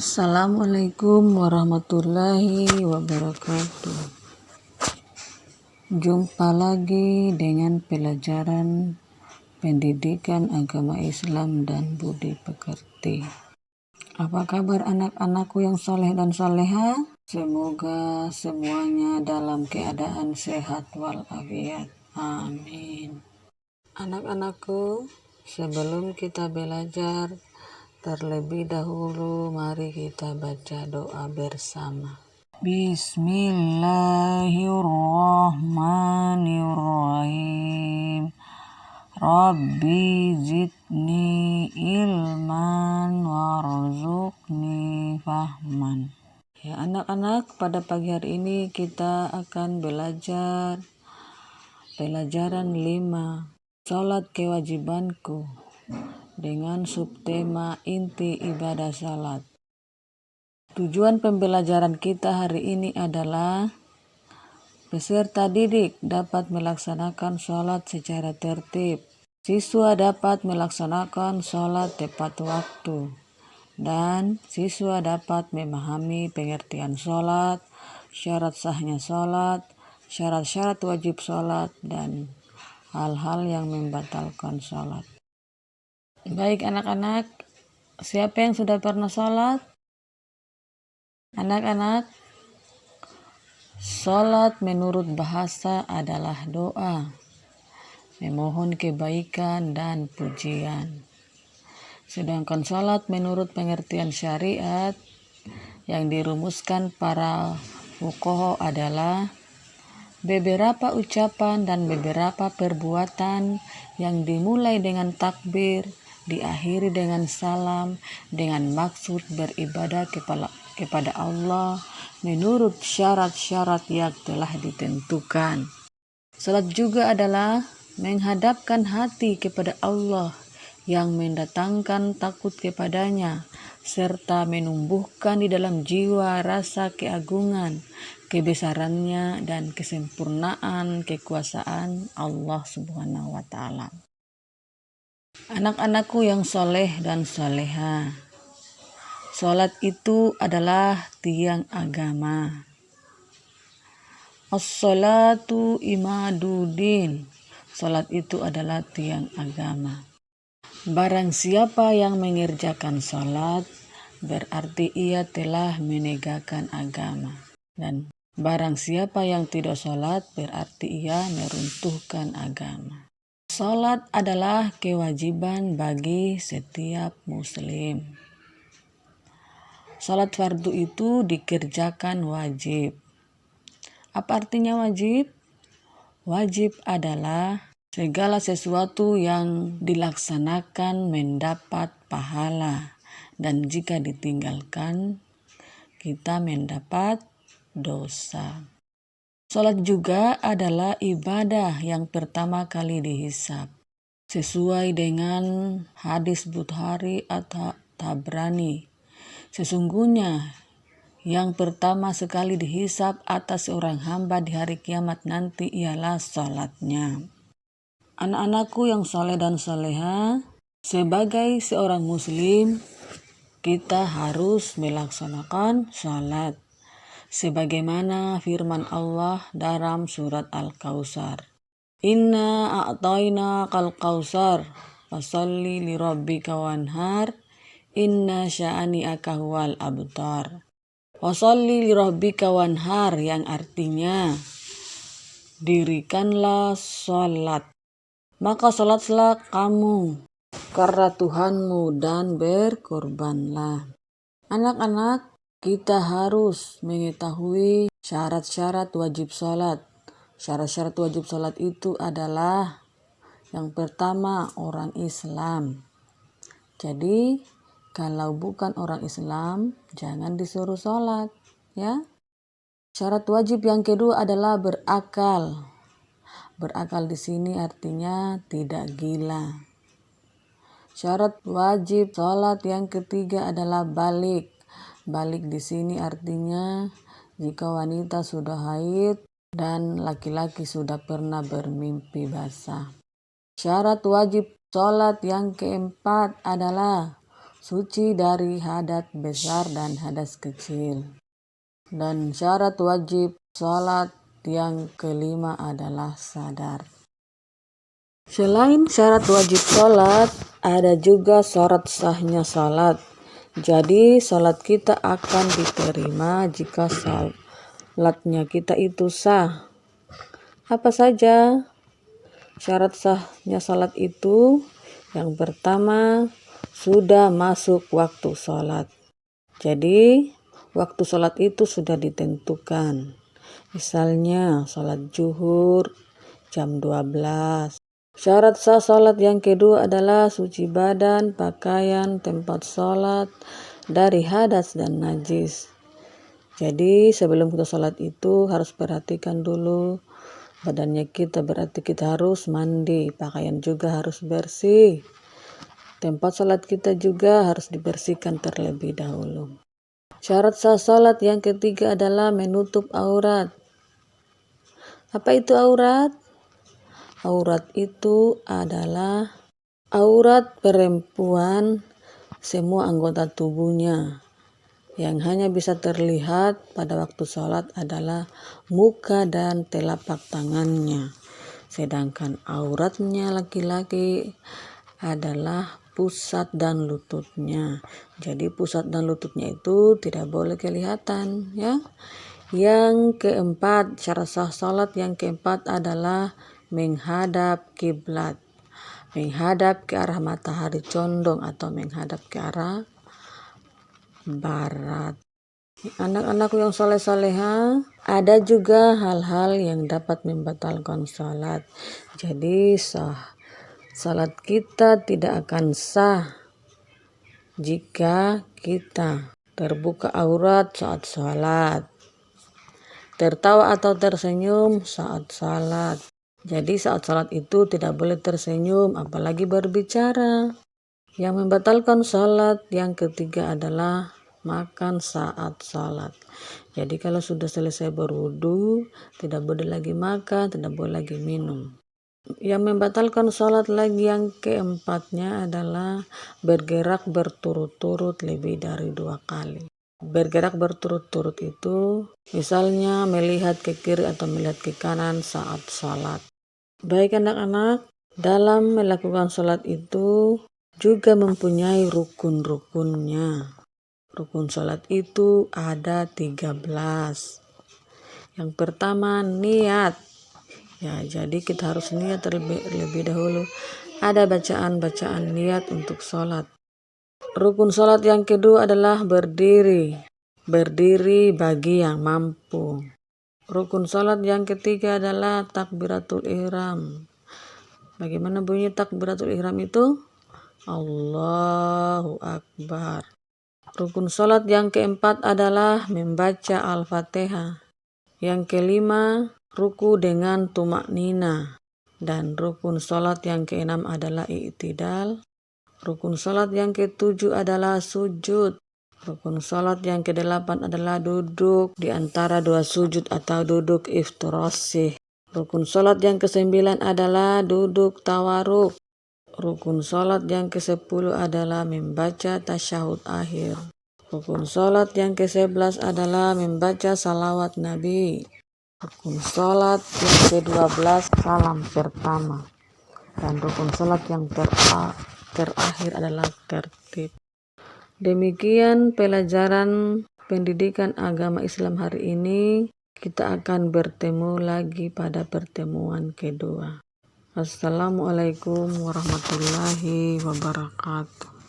Assalamualaikum warahmatullahi wabarakatuh. Jumpa lagi dengan pelajaran pendidikan agama Islam dan budi pekerti. Apa kabar anak-anakku yang soleh dan soleha? Semoga semuanya dalam keadaan sehat walafiat. Amin. Anak-anakku, sebelum kita belajar, terlebih dahulu mari kita baca doa bersama. Bismillahirrahmanirrahim. Rabbi zidni ilman warzuqni fahman. Ya anak-anak, pada pagi hari ini kita akan belajar pelajaran 5, Salat kewajibanku, dengan subtema inti ibadah salat. Tujuan pembelajaran kita hari ini adalah peserta didik dapat melaksanakan salat secara tertib, siswa dapat melaksanakan salat tepat waktu, dan siswa dapat memahami pengertian salat, syarat sahnya salat, syarat-syarat wajib salat, dan hal-hal yang membatalkan salat. Baik anak-anak, siapa yang sudah pernah sholat? Anak-anak, sholat menurut bahasa adalah doa, memohon kebaikan dan pujian. Sedangkan sholat menurut pengertian syariat yang dirumuskan para fuqaha adalah beberapa ucapan dan beberapa perbuatan yang dimulai dengan takbir, diakhiri dengan salam, dengan maksud beribadah kepada Allah menurut syarat-syarat yang telah ditentukan. Salat juga adalah menghadapkan hati kepada Allah yang mendatangkan takut kepadanya, serta menumbuhkan di dalam jiwa rasa keagungan, kebesarannya, dan kesempurnaan kekuasaan Allah Subhanahu wa Ta'ala. Anak-anakku yang soleh dan soleha, salat itu adalah tiang agama. As-salatu imaduddin. Salat itu adalah tiang agama. Barang siapa yang mengerjakan salat, berarti ia telah menegakkan agama. Dan barang siapa yang tidak salat, berarti ia meruntuhkan agama. Salat adalah kewajiban bagi setiap muslim. Salat fardu itu dikerjakan wajib. Apa artinya wajib? Wajib adalah segala sesuatu yang dilaksanakan mendapat pahala, dan jika ditinggalkan, kita mendapat dosa. Salat juga adalah ibadah yang pertama kali dihisab, sesuai dengan hadis Bukhari atau Tabrani. Sesungguhnya yang pertama sekali dihisab atas seorang hamba di hari kiamat nanti ialah salatnya. Anak-anakku yang soleh dan soleha, sebagai seorang muslim, kita harus melaksanakan salat sebagaimana firman Allah dalam surat Al-Kautsar. Inna a'tayna kal kautsar fasalli li rabbika wanhar inna sya'ani'aka huwal abtar. Fasalli li rabbika wanhar, yang artinya dirikanlah salat, maka salatlah kamu karena Tuhanmu dan berkorbanlah. Anak-anak, kita harus mengetahui syarat-syarat wajib salat. Syarat-syarat wajib salat itu adalah yang pertama, orang Islam. Jadi, kalau bukan orang Islam, jangan disuruh salat, ya. Syarat wajib yang kedua adalah berakal. Berakal di sini artinya tidak gila. Syarat wajib salat yang ketiga adalah balik. Balik di sini artinya jika wanita sudah haid dan laki-laki sudah pernah bermimpi basah. Syarat wajib salat yang keempat adalah suci dari hadas besar dan hadas kecil. Dan syarat wajib sholat yang kelima adalah sadar. Selain syarat wajib sholat, ada juga syarat sahnya sholat. Jadi sholat kita akan diterima jika sholatnya kita itu sah. Apa saja syarat sahnya sholat itu? Yang pertama, sudah masuk waktu sholat. Jadi waktu sholat itu sudah ditentukan. Misalnya sholat zuhur jam 12. Syarat sah sholat yang kedua adalah suci badan, pakaian, tempat sholat dari hadas dan najis. Jadi sebelum kita sholat itu harus perhatikan dulu badannya kita, berarti kita harus mandi, pakaian juga harus bersih. Tempat sholat kita juga harus dibersihkan terlebih dahulu. Syarat sah sholat yang ketiga adalah menutup aurat. Apa itu aurat? Aurat itu adalah aurat perempuan semua anggota tubuhnya. Yang hanya bisa terlihat pada waktu sholat adalah muka dan telapak tangannya. Sedangkan auratnya laki-laki adalah pusat dan lututnya. Jadi pusat dan lututnya itu tidak boleh kelihatan, ya. Yang keempat, syarat sah sholat yang keempat adalah menghadap kiblat. Menghadap ke arah matahari condong atau menghadap ke arah barat. Anak-anakku yang soleh-soleha, ada juga hal-hal yang dapat membatalkan sholat. Jadi sholat kita tidak akan sah jika kita terbuka aurat saat sholat, tertawa atau tersenyum saat sholat. Jadi saat sholat itu tidak boleh tersenyum, apalagi berbicara. Yang membatalkan sholat yang ketiga adalah makan saat sholat. Jadi kalau sudah selesai berwudu, tidak boleh lagi makan, tidak boleh lagi minum. Yang membatalkan sholat lagi yang keempatnya adalah bergerak berturut-turut lebih dari 2 kali. Bergerak berturut-turut itu misalnya melihat ke kiri atau melihat ke kanan saat sholat. Baik anak-anak, dalam melakukan sholat itu juga mempunyai rukun-rukunnya. Rukun sholat itu ada 13. Yang pertama niat. Ya, jadi kita harus niat terlebih dahulu. Ada bacaan-bacaan niat untuk sholat. Rukun sholat yang kedua adalah berdiri. Berdiri bagi yang mampu. Rukun sholat yang ketiga adalah takbiratul ihram. Bagaimana bunyi takbiratul ihram itu? Allahu Akbar. Rukun sholat yang keempat adalah membaca Al-Fatihah. Yang kelima, ruku dengan tumaknina. Dan rukun sholat yang keenam adalah i'tidal. Rukun sholat yang ketujuh adalah sujud. Rukun sholat yang kedelapan adalah duduk di antara 2 sujud atau duduk iftirashih. Rukun sholat yang kesembilan adalah duduk tawaruk. Rukun sholat yang ke-10 adalah membaca tasyahud akhir. Rukun sholat yang ke-11 adalah membaca salawat Nabi. Rukun sholat yang ke-12 salam pertama. Dan rukun sholat yang terakhir adalah tertib. Demikian pelajaran pendidikan agama Islam hari ini. Kita akan bertemu lagi pada pertemuan kedua. Assalamualaikum warahmatullahi wabarakatuh.